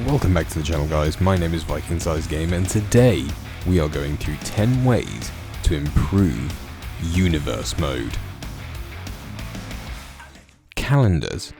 Welcome back to the channel, guys. My name is Viking Size Game, and today we are going through 10 ways to improve universe mode. Calendars.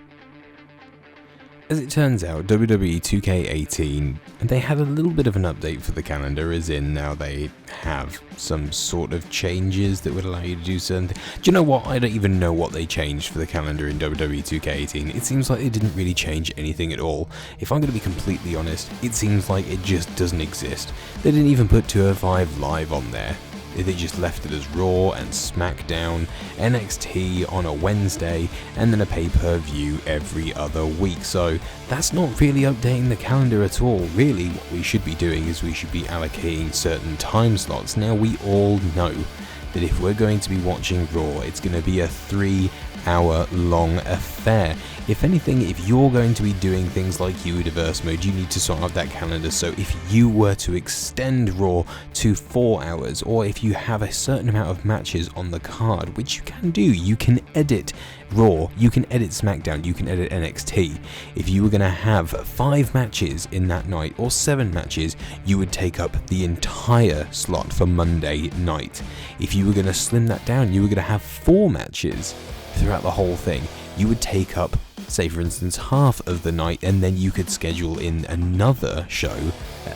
As it turns out, Wwe 2K19, they had a little bit of an update for the calendar, as in now they have some sort of changes that would allow you to do certain things. Do you know what? I don't even know what they changed for the calendar in Wwe 2K18. It seems like they didn't really change anything at all. If I'm going to be completely honest, it seems like it just doesn't exist. They didn't even put 205 Live on there. They just left it as Raw and SmackDown, NXT on a Wednesday, and then a pay-per-view every other week. So that's not really updating the calendar at all. Really, what we should be doing is we should be allocating certain time slots. Now, we all know that if we're going to be watching Raw, it's going to be a 3-hour long affair. If anything, if you're going to be doing things like universe mode, you need to sort out that calendar. So if you were to extend Raw to 4 hours, or if you have a certain amount of matches on the card, which you can do, you can edit Raw, you can edit SmackDown, you can edit NXT. If you were going to have 5 matches in that night, or 7 matches, you would take up the entire slot for Monday night. If you were going to slim that down, you were going to have 4 matches throughout the whole thing. You would take up, say for instance, half of the night, and then you could schedule in another show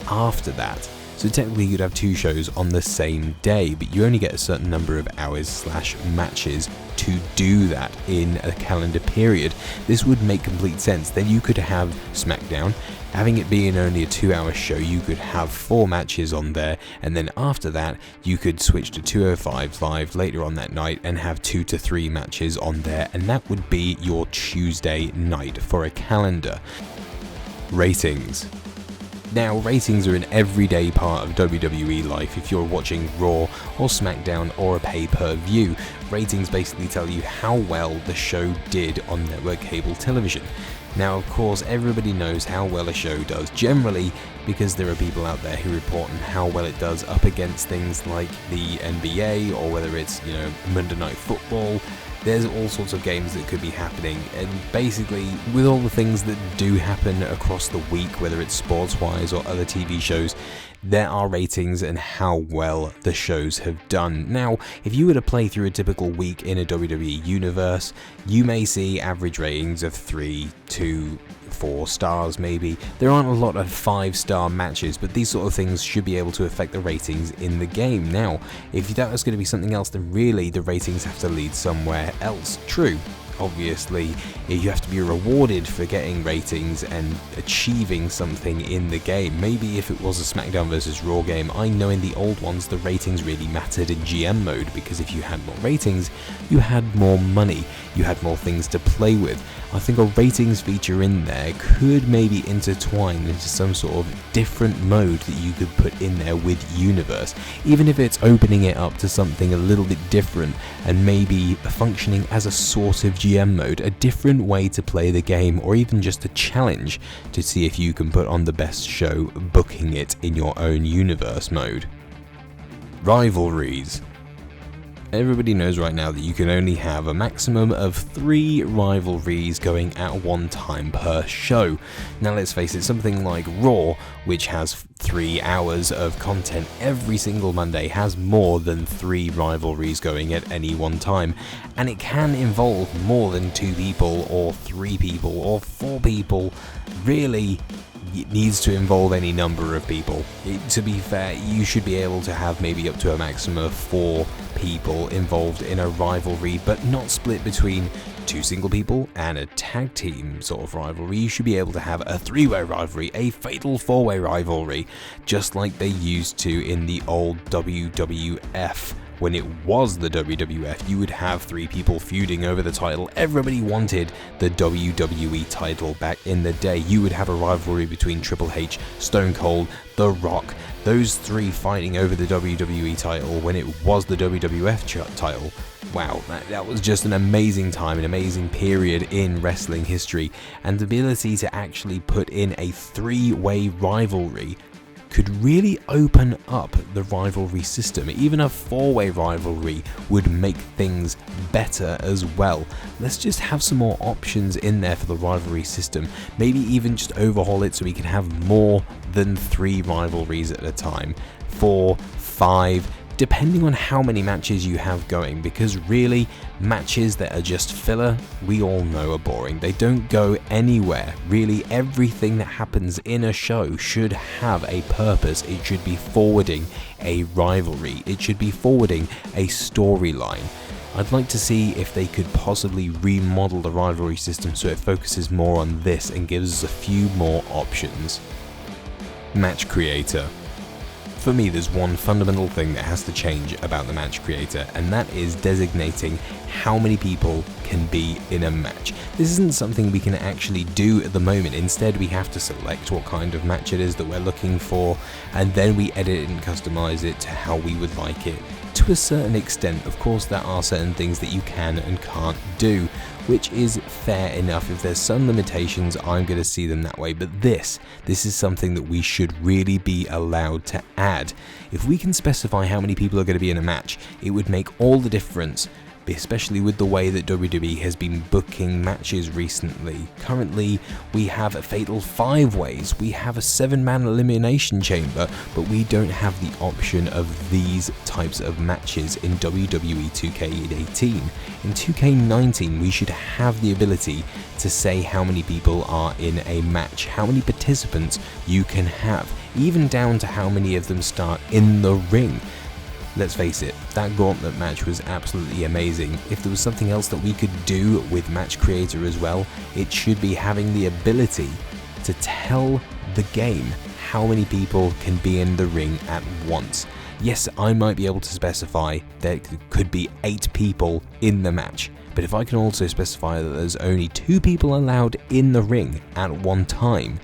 after that. So technically you'd have 2 shows on the same day, but you only get a certain number of hours / matches to do that in a calendar period. This would make complete sense. Then you could have SmackDown. Having it being only a 2-hour show, you could have 4 matches on there, and then after that you could switch to 205 Live later on that night and have 2 to 3 matches on there, and that would be your Tuesday night for a calendar. Ratings. Now, ratings are an everyday part of WWE life. If you're watching Raw or SmackDown or a pay-per-view, ratings basically tell you how well the show did on network cable television. Now, of course, everybody knows how well a show does generally because there are people out there who report on how well it does up against things like the NBA, or whether it's, Monday Night Football. There's all sorts of games that could be happening, and basically with all the things that do happen across the week, whether it's sports-wise or other TV shows, there are ratings and how well the shows have done. Now, if you were to play through a typical week in a WWE universe, you may see average ratings of 3 to 4 stars maybe. There aren't a lot of 5-star matches, but these sort of things should be able to affect the ratings in the game. Now, if that was going to be something else, then really the ratings have to lead somewhere else. True. Obviously, you have to be rewarded for getting ratings and achieving something in the game. Maybe if it was a SmackDown vs Raw game, I know in the old ones the ratings really mattered in GM mode, because if you had more ratings, you had more money, you had more things to play with. I think a ratings feature in there could maybe intertwine into some sort of different mode that you could put in there with Universe, even if it's opening it up to something a little bit different and maybe functioning as a sort of GM mode, a different way to play the game, or even just a challenge to see if you can put on the best show, booking it in your own universe mode. Rivalries. Everybody knows right now that you can only have a maximum of 3 rivalries going at one time per show. Now let's face it, something like Raw, which has 3 hours of content every single Monday, has more than 3 rivalries going at any one time, and it can involve more than 2 people or 3 people or 4 people. Really, it needs to involve any number of people. To be fair, you should be able to have maybe up to a maximum of 4 people involved in a rivalry, but not split between 2 single people and a tag team sort of rivalry. You should be able to have a 3-way rivalry, a fatal 4-way rivalry, just like they used to in the old WWF. When it was the WWF, you would have 3 people feuding over the title. Everybody wanted the WWE title back in the day. You would have a rivalry between Triple H, Stone Cold, The Rock, those 3 fighting over the WWE title when it was the WWF title. Wow, that was just an amazing time, an amazing period in wrestling history, and the ability to actually put in a 3-way rivalry could really open up the rivalry system. Even a 4-way rivalry would make things better as well. Let's just have some more options in there for the rivalry system. Maybe even just overhaul it so we can have more than 3 rivalries at a time. 4, 5, depending on how many matches you have going, because really, matches that are just filler, we all know are boring. They don't go anywhere. Really, everything that happens in a show should have a purpose. It should be forwarding a rivalry. It should be forwarding a storyline. I'd like to see if they could possibly remodel the rivalry system so it focuses more on this and gives us a few more options. Match creator. For me, there's one fundamental thing that has to change about the match creator, and that is designating how many people can be in a match. This isn't something we can actually do at the moment. Instead, we have to select what kind of match it is that we're looking for, and then we edit it and customize it to how we would like it. To a certain extent, of course, there are certain things that you can and can't do, which is fair enough. If there's some limitations, I'm going to see them that way, but this is something that we should really be allowed to add. If we can specify how many people are going to be in a match, it would make all the difference, especially with the way that WWE has been booking matches recently. Currently, we have a fatal 5-ways, we have a 7-man elimination chamber, but we don't have the option of these types of matches in WWE 2K18. In 2K19, we should have the ability to say how many people are in a match, how many participants you can have, even down to how many of them start in the ring. Let's face it, that gauntlet match was absolutely amazing. If there was something else that we could do with Match Creator as well, it should be having the ability to tell the game how many people can be in the ring at once. Yes, I might be able to specify there could be 8 people in the match, but if I can also specify that there's only 2 people allowed in the ring at one time,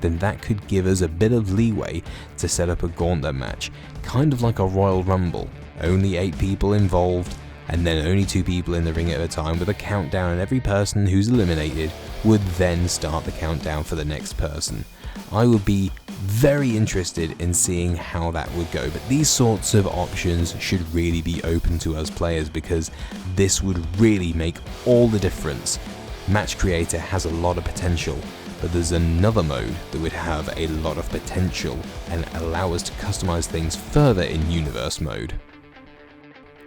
then that could give us a bit of leeway to set up a gauntlet match, kind of like a Royal Rumble. Only 8 people involved, and then only 2 people in the ring at a time with a countdown, and every person who's eliminated would then start the countdown for the next person. I would be very interested in seeing how that would go, but these sorts of options should really be open to us players, because this would really make all the difference. Match Creator has a lot of potential, but there's another mode that would have a lot of potential and allow us to customize things further in Universe mode.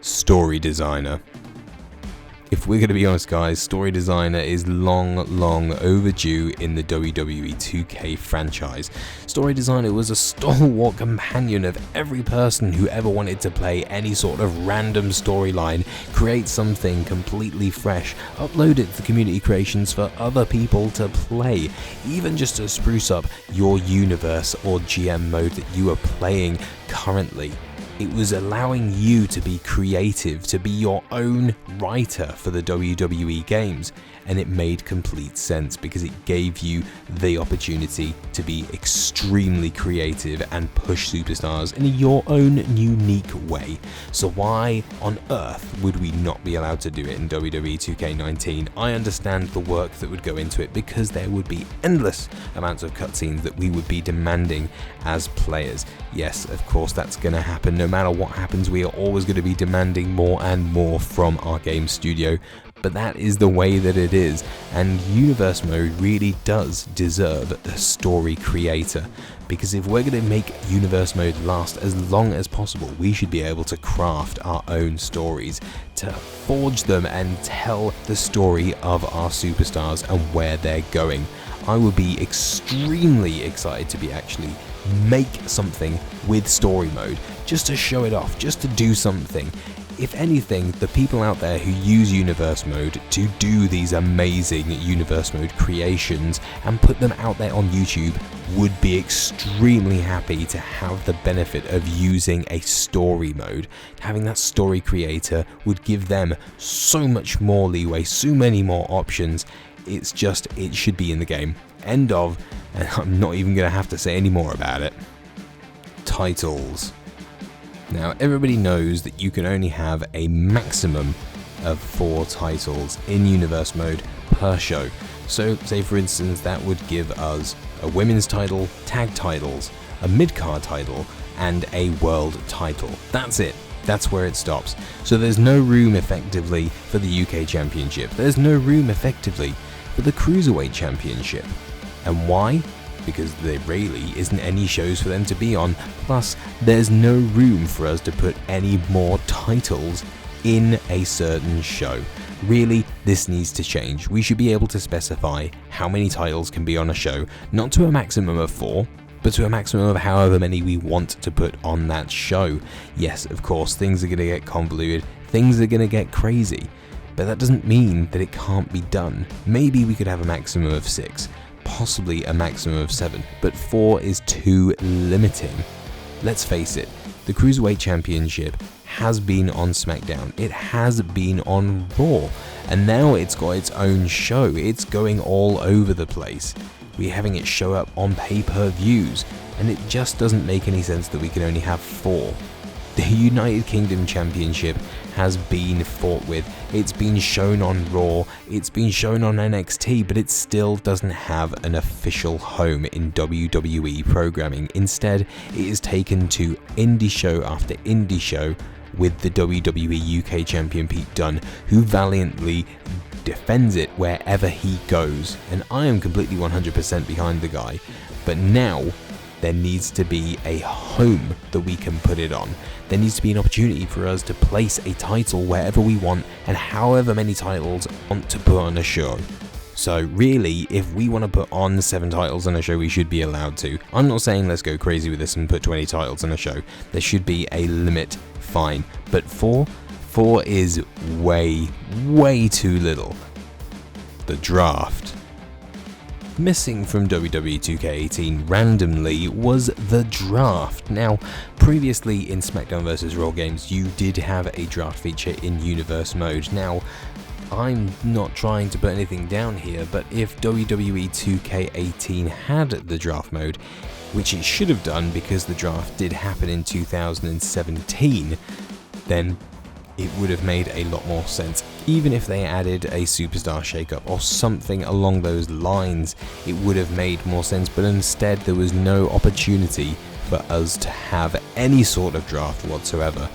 Story Designer. If we're going to be honest guys, Story Designer is long overdue in the WWE 2K franchise. Story Designer was a stalwart companion of every person who ever wanted to play any sort of random storyline, create something completely fresh, upload it to community creations for other people to play, even just to spruce up your universe or GM mode that you are playing currently. It was allowing you to be creative, to be your own writer for the WWE games, and it made complete sense because it gave you the opportunity to be extremely creative and push superstars in your own unique way. So why on earth would we not be allowed to do it in WWE 2K19? I understand the work that would go into it because there would be endless amounts of cutscenes that we would be demanding as players. Yes, of course that's going to happen. No matter what happens, we are always going to be demanding more and more from our game studio. But that is the way that it is, and Universe Mode really does deserve a story creator, because if we're going to make Universe Mode last as long as possible, we should be able to craft our own stories, to forge them and tell the story of our superstars and where they're going. I would be extremely excited to be actually make something with story mode, just to show it off, just to do something. If anything, the people out there who use Universe Mode to do these amazing Universe Mode creations and put them out there on YouTube would be extremely happy to have the benefit of using a story mode. Having that story creator would give them so much more leeway, so many more options. It's just, it should be in the game. End of, and I'm not even going to have to say any more about it. Titles. Now, everybody knows that you can only have a maximum of 4 titles in Universe Mode per show. So, say for instance, that would give us a women's title, tag titles, a mid-card title, and a world title. That's it. That's where it stops. So there's no room effectively for the UK Championship. There's no room effectively for the Cruiserweight Championship. And why? Because there really isn't any shows for them to be on. Plus, there's no room for us to put any more titles in a certain show. Really, this needs to change. We should be able to specify how many titles can be on a show, not to a maximum of 4, but to a maximum of however many we want to put on that show. Yes, of course, things are going to get convoluted, things are going to get crazy, but that doesn't mean that it can't be done. Maybe we could have a maximum of 6, possibly a maximum of 7, but 4 is too limiting. Let's face it, the Cruiserweight Championship has been on SmackDown, it has been on Raw, and now it's got its own show. It's going all over the place. We're having it show up on pay-per-views, and it just doesn't make any sense that we can only have 4. The United Kingdom Championship has been fought with, it's been shown on Raw, it's been shown on NXT, but it still doesn't have an official home in WWE programming. Instead, it is taken to indie show after indie show with the WWE UK Champion Pete Dunne, who valiantly defends it wherever he goes, and I am completely 100% behind the guy. But now there needs to be a home that we can put it on. There needs to be an opportunity for us to place a title wherever we want and however many titles we want to put on a show. So really, if we want to put on 7 titles on a show, we should be allowed to. I'm not saying let's go crazy with this and put 20 titles on a show. There should be a limit, fine. But 4 is way too little. The draft. Missing from WWE 2K18 randomly was the draft. Now, previously in SmackDown vs. Raw games, you did have a draft feature in Universe mode. Now, I'm not trying to put anything down here, but if WWE 2K18 had the draft mode, which it should have done because the draft did happen in 2017, then it would have made a lot more sense. Even if they added a superstar shakeup or something along those lines, it would have made more sense, but instead there was no opportunity for us to have any sort of draft whatsoever.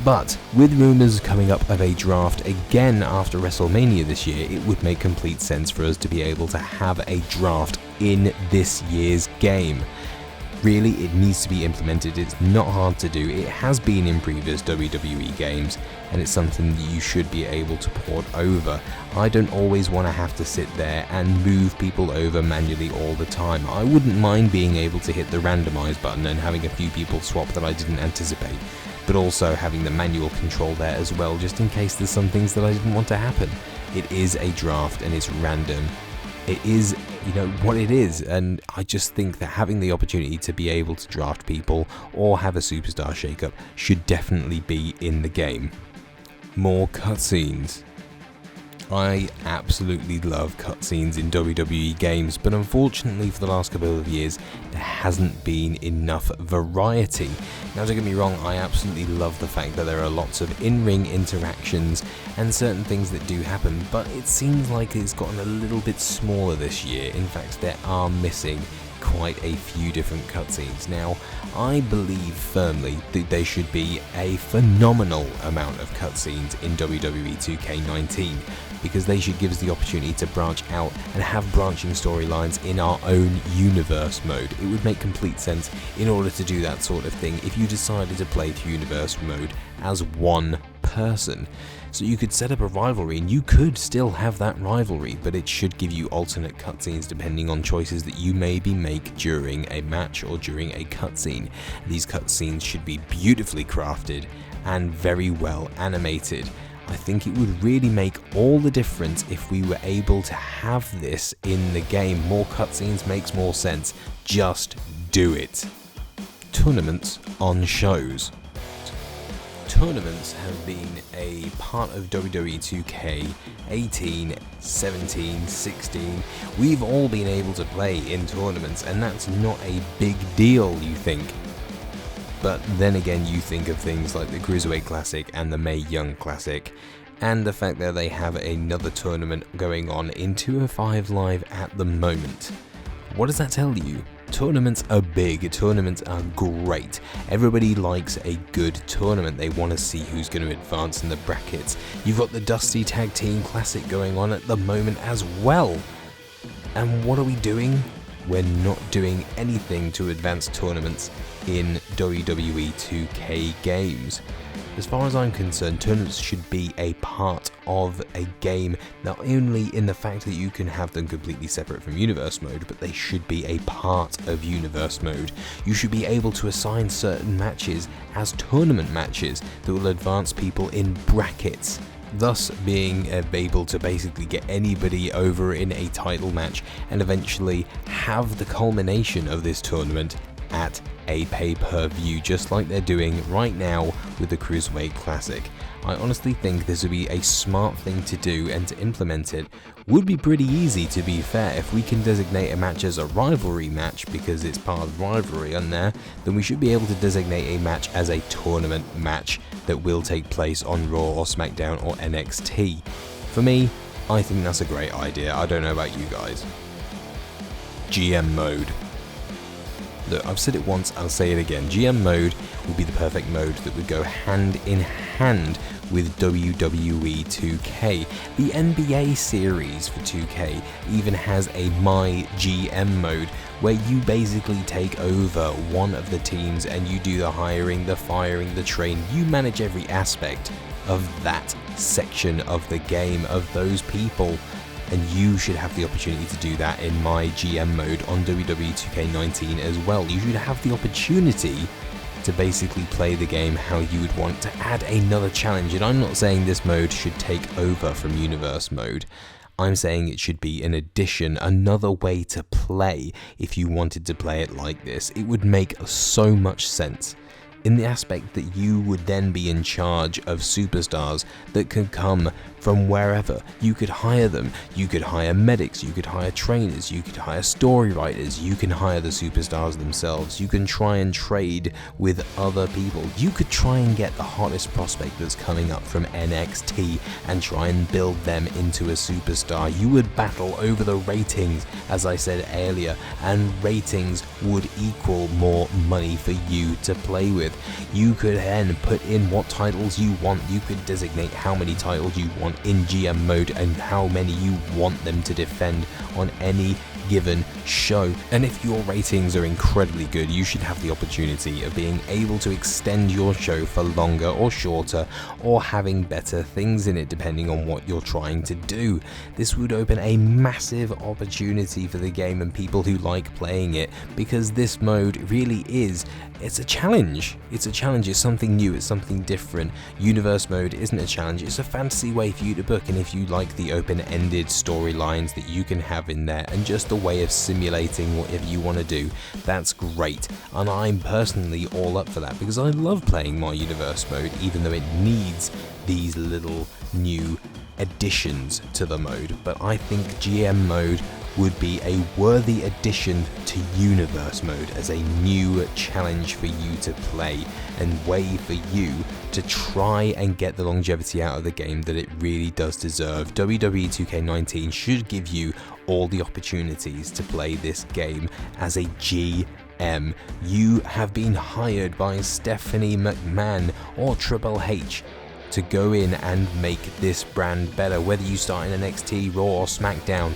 But with rumours coming up of a draft again after WrestleMania this year, it would make complete sense for us to be able to have a draft in this year's game. Really, it needs to be implemented. It's not hard to do. It has been in previous WWE games, and it's something that you should be able to port over. I don't always want to have to sit there and move people over manually all the time. I wouldn't mind being able to hit the randomize button and having a few people swap that I didn't anticipate, but also having the manual control there as well, just in case there's some things that I didn't want to happen. It is a draft and it's random. It is, what it is, and I just think that having the opportunity to be able to draft people or have a superstar shakeup should definitely be in the game. More cutscenes. I absolutely love cutscenes in WWE games, but unfortunately for the last couple of years, there hasn't been enough variety. Now don't get me wrong, I absolutely love the fact that there are lots of in-ring interactions and certain things that do happen, but it seems like it's gotten a little bit smaller this year. In fact, there are missing quite a few different cutscenes. Now, I believe firmly that there should be a phenomenal amount of cutscenes in WWE 2K19, because they should give us the opportunity to branch out and have branching storylines in our own universe mode. It would make complete sense in order to do that sort of thing if you decided to play through universe mode as one person. So you could set up a rivalry and you could still have that rivalry, but it should give you alternate cutscenes depending on choices that you maybe make during a match or during a cutscene. These cutscenes should be beautifully crafted and very well animated. I think it would really make all the difference if we were able to have this in the game. More cutscenes makes more sense. Just do it. Tournaments on shows. Tournaments have been a part of WWE 2K18, 17, 16. We've all been able to play in tournaments, and that's not a big deal, you think. But then again, you think of things like the Cruiserweight Classic and the Mae Young Classic, and the fact that they have another tournament going on in 205 Live at the moment. What does that tell you? Tournaments are big, tournaments are great. Everybody likes a good tournament. They want to see who's going to advance in the brackets. You've got the Dusty Tag Team Classic going on at the moment as well. And what are we doing? We're not doing anything to advance tournaments in WWE 2K games. As far as I'm concerned, tournaments should be a part of a game, not only in the fact that you can have them completely separate from Universe Mode, but they should be a part of Universe Mode. You should be able to assign certain matches as tournament matches that will advance people in brackets, thus being able to basically get anybody over in a title match and eventually have the culmination of this tournament at a pay-per-view, just like they're doing right now with the Cruiserweight Classic. I honestly think this would be a smart thing to do, and to implement it would be pretty easy, to be fair. If we can designate a match as a rivalry match because it's part of Rivalry on there, then we should be able to designate a match as a tournament match that will take place on Raw or SmackDown or NXT. For me, I think that's a great idea. I don't know about you guys. GM mode. Look, I've said it once, I'll say it again. GM mode would be the perfect mode that would go hand in hand with WWE 2K. The NBA series for 2K even has a My GM mode, where you basically take over one of the teams and you do the hiring, the firing, the training. You manage every aspect of that section of the game, of those people. And you should have the opportunity to do that in My GM mode on WWE 2K19 as well. You should have the opportunity to basically play the game how you would want, to add another challenge. And I'm not saying this mode should take over from Universe mode. I'm saying it should be an addition, another way to play. If you wanted to play it like this, it would make so much sense, in the aspect that you would then be in charge of superstars that can come from wherever. You could hire them, you could hire medics, you could hire trainers, you could hire story writers, you can hire the superstars themselves, you can try and trade with other people, you could try and get the hottest prospect that's coming up from NXT and try and build them into a superstar. You would battle over the ratings, as I said earlier, and ratings would equal more money for you to play with. You could then put in what titles you want, you could designate how many titles you want in GM mode and how many you want them to defend on any given show. And if your ratings are incredibly good, you should have the opportunity of being able to extend your show for longer or shorter, or having better things in it depending on what you're trying to do. This would open a massive opportunity for the game and people who like playing it, because this mode really is, it's a challenge. It's a challenge, it's something new, it's something different. Universe mode isn't a challenge, it's a fantasy way for you to book, and if you like the open-ended storylines that you can have in there and just the way of simulating whatever you want to do, that's great. And I'm personally all up for that because I love playing my Universe mode, even though it needs these little new additions to the mode. But I think GM mode would be a worthy addition to Universe mode as a new challenge for you to play and way for you to try and get the longevity out of the game that it really does deserve. WWE 2K19 should give you all the opportunities to play this game as a GM. You have been hired by Stephanie McMahon or Triple H to go in and make this brand better. Whether you start in NXT, Raw or SmackDown,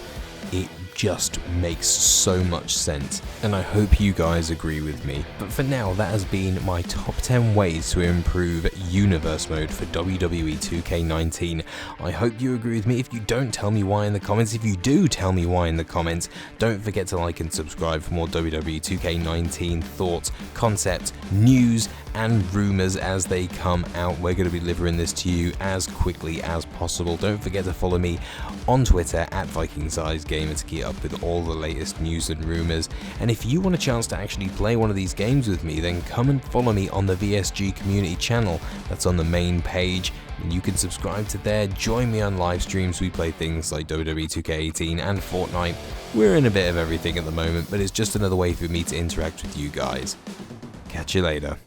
it just makes so much sense, and I hope you guys agree with me. But for now, that has been my top 10 ways to improve Universe mode for WWE 2K19. I hope you agree with me. If you don't, tell me why in the comments. If you do, tell me why in the comments. Don't forget to like and subscribe for more WWE 2K19 thoughts, concepts, news, and rumors as they come out. We're going to be delivering this to you as quickly as possible. Don't forget to follow me on Twitter at VikingSizeGamer to keep up with all the latest news and rumors. And if you want a chance to actually play one of these games with me, then come and follow me on the VSG community channel. That's on the main page, and you can subscribe to there. Join me on live streams. We play things like WWE 2K18 and Fortnite. We're in a bit of everything at the moment, but it's just another way for me to interact with you guys. Catch you later.